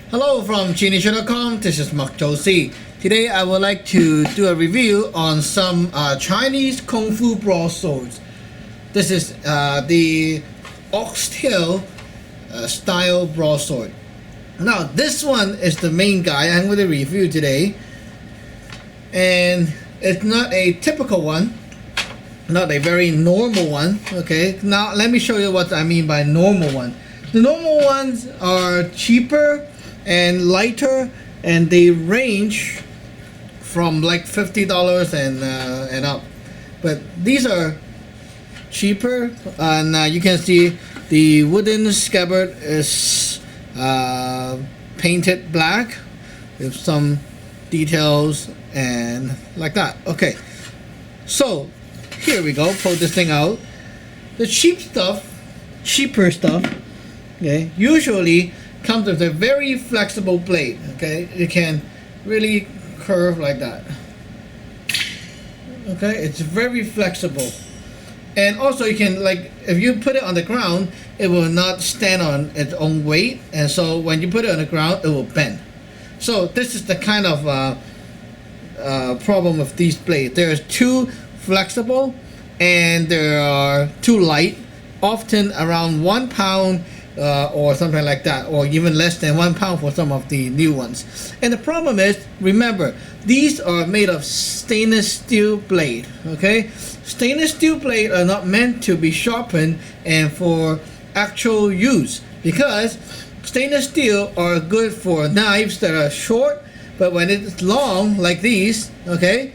Hello from Chinese.com. This is Mark Josie. Today I would like to do a review on some Chinese Kung Fu broadswords. This is the Oxtail style broadsword. Now this one is the main guy I'm going to review today, and it's not a typical one, not a very normal one. Okay, now let me show you what I mean by normal one. The normal ones are cheaper and lighter, and they range from like $50 and up. But these are cheaper, and you can see the wooden scabbard is painted black with some details and like that. Okay, so here we go. Pull this thing out. The cheaper stuff, okay, usually comes with a very flexible blade. Okay, it can really curve like that. Okay, it's very flexible, and also you can, like, if you put it on the ground, it will not stand on its own weight, and so when you put it on the ground, it will bend. So this is the kind of problem with these blades. They're too flexible and they are too light, often around 1 pound or something like that, or even less than 1 pound for some of the new ones. And the problem is, remember, these are made of stainless steel blade. Okay, stainless steel blade are not meant to be sharpened and for actual use, because stainless steel are good for knives that are short, but when it's long like these, okay,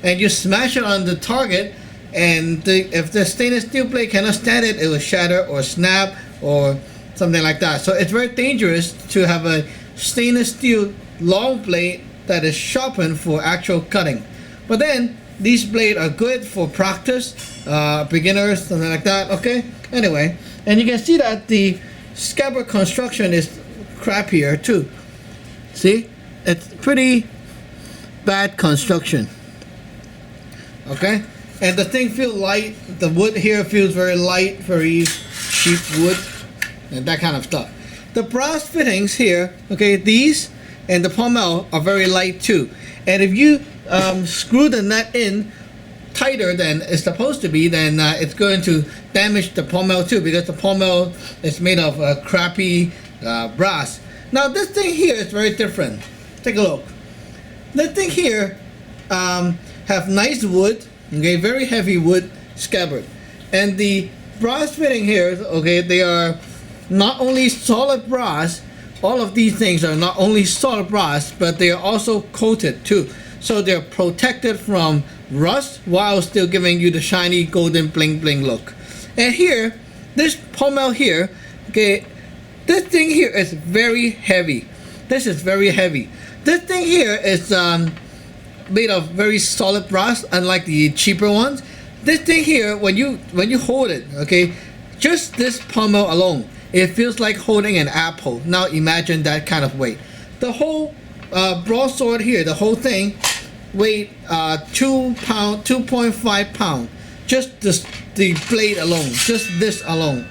and you smash it on the target, and if the stainless steel blade cannot stand it, it will shatter or snap or something like that. So it's very dangerous to have a stainless steel long blade that is sharpened for actual cutting. But then these blades are good for practice, beginners, something like that. Okay, anyway, and you can see that the Scabbard Construction is crappier too. See, it's pretty bad construction. Okay, and the thing feels light. The wood here feels very light, very cheap wood, and that kind of stuff. The brass fittings here, okay, these and the Pummel are very light too. And if you screw the nut in tighter than it's supposed to be, then it's going to damage the Pummel too, because the Pummel is made of crappy brass. Now this thing here is very different. Take a look. This thing here have nice wood, okay, very heavy wood scabbard, and the brass fitting here, okay, they are not only solid brass. All of these things are not only solid brass, but they are also coated too, so they're protected from rust while still giving you the shiny golden bling bling look. And here, this Pummel here, okay, this thing here is very heavy. This is very heavy. This thing here is made of very solid brass, unlike the cheaper ones. This thing here, when you hold it, okay, just this Pummel alone, it feels like holding an apple. Now imagine that kind of weight. The whole broadsword here, the whole thing, weighed 2.5 pounds. Just the blade alone, just this alone.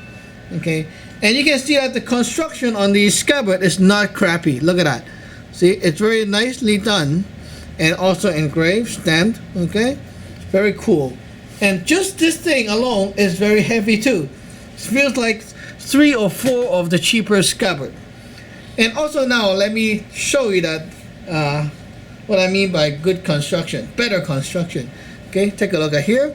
Okay, and you can see that the construction on the scabbard is not crappy. Look at that. See, it's very nicely done, and also engraved, stamped. Okay, very cool. And just this thing alone is very heavy too. It feels like 3 or 4 of the cheaper scabbard. And also, now let me show you that what I mean by good construction, better construction. Okay, take a look at here.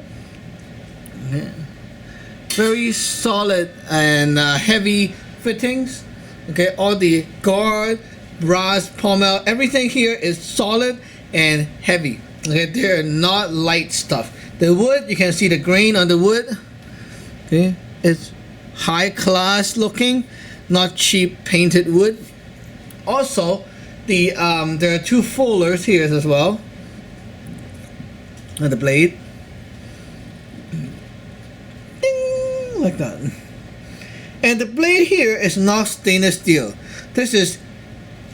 Very solid and heavy fittings. Okay, all the guard, brass, Pummel, everything here is solid and heavy. Okay, they're not light stuff. The wood, you can see the grain on the wood. Okay, it's high class looking, not cheap painted wood. Also, there are 2 folders here as well on the blade. Ding, like that. And the blade here is not stainless steel. This is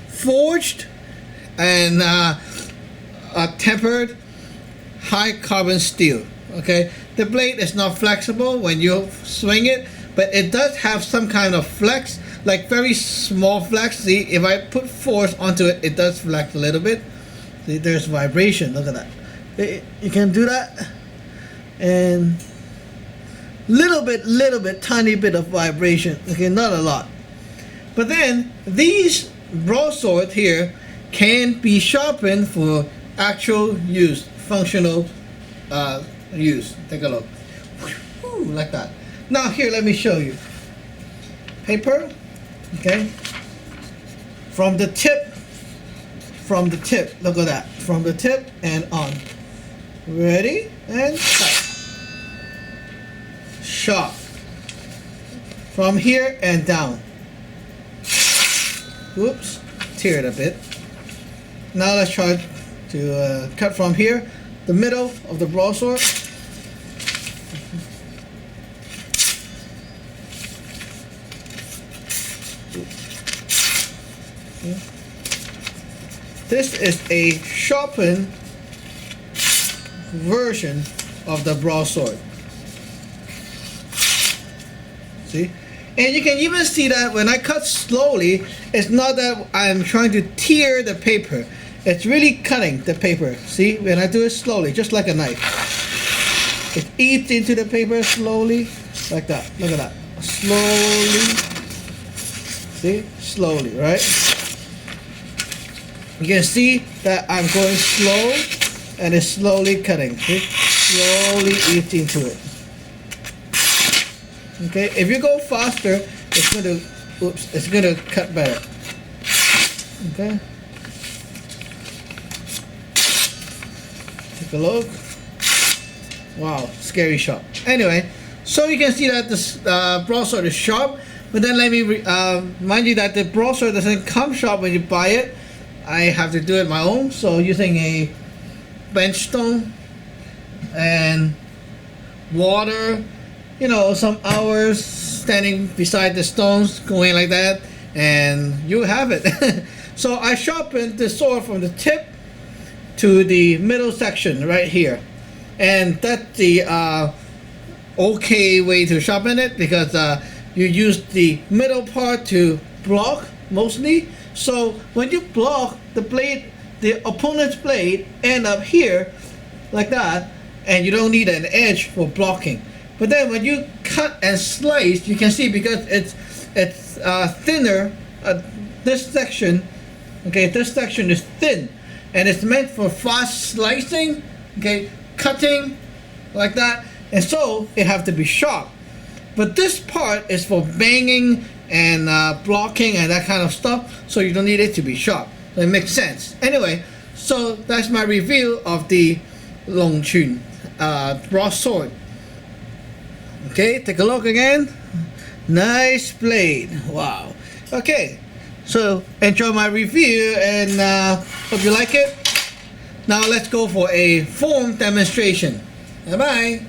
forged and tempered high carbon steel. Okay, the blade is not flexible when you swing it, but it does have some kind of flex, like very small flex. See, if I put force onto it, it does flex a little bit. See, there's vibration. Look at that. You can do that, and little bit, tiny bit of vibration. Okay, not a lot. But then these broadswords here can be sharpened for actual use, functional use. Take a look. Whew, like that. Now here, let me show you. Paper, okay. From the tip, look at that. From the tip and on. Ready and cut. Sharp. From here and down. Oops, tear it a bit. Now let's try to cut from here, the middle of the broadsword. This is a sharpened version of the broadsword. See? And you can even see that when I cut slowly, it's not that I'm trying to tear the paper. It's really cutting the paper. See? When I do it slowly, just like a knife. It eats into the paper slowly, like that. Look at that. Slowly. See? Slowly, right? You can see that I'm going slow, and it's slowly cutting. See? Slowly eats into it. Okay, if you go faster, it's gonna cut better. Okay. Take a look. Wow, scary sharp. Anyway, so you can see that this broadsword is sharp, but then let me remind you that the broadsword doesn't come sharp when you buy it. I have to do it my own, so using a bench stone and water, you know, some hours standing beside the stones, going like that, and you have it. So I sharpened the sword from the tip to the middle section right here, and that's the okay way to sharpen it, because you use the middle part to block mostly. So when you block, the blade, the opponent's blade, end up here like that, and you don't need an edge for blocking. But then when you cut and slice, you can see, because it's thinner, this section, okay, this section is thin, and it's meant for fast slicing, okay, cutting like that, and so it have to be sharp. But this part is for banging and blocking and that kind of stuff, so you don't need it to be sharp. So it makes sense. Anyway, so that's my review of the Longchun broadsword. Okay, take a look again. Nice blade. Wow. Okay, so enjoy my review, and hope you like it. Now let's go for a form demonstration. Bye bye.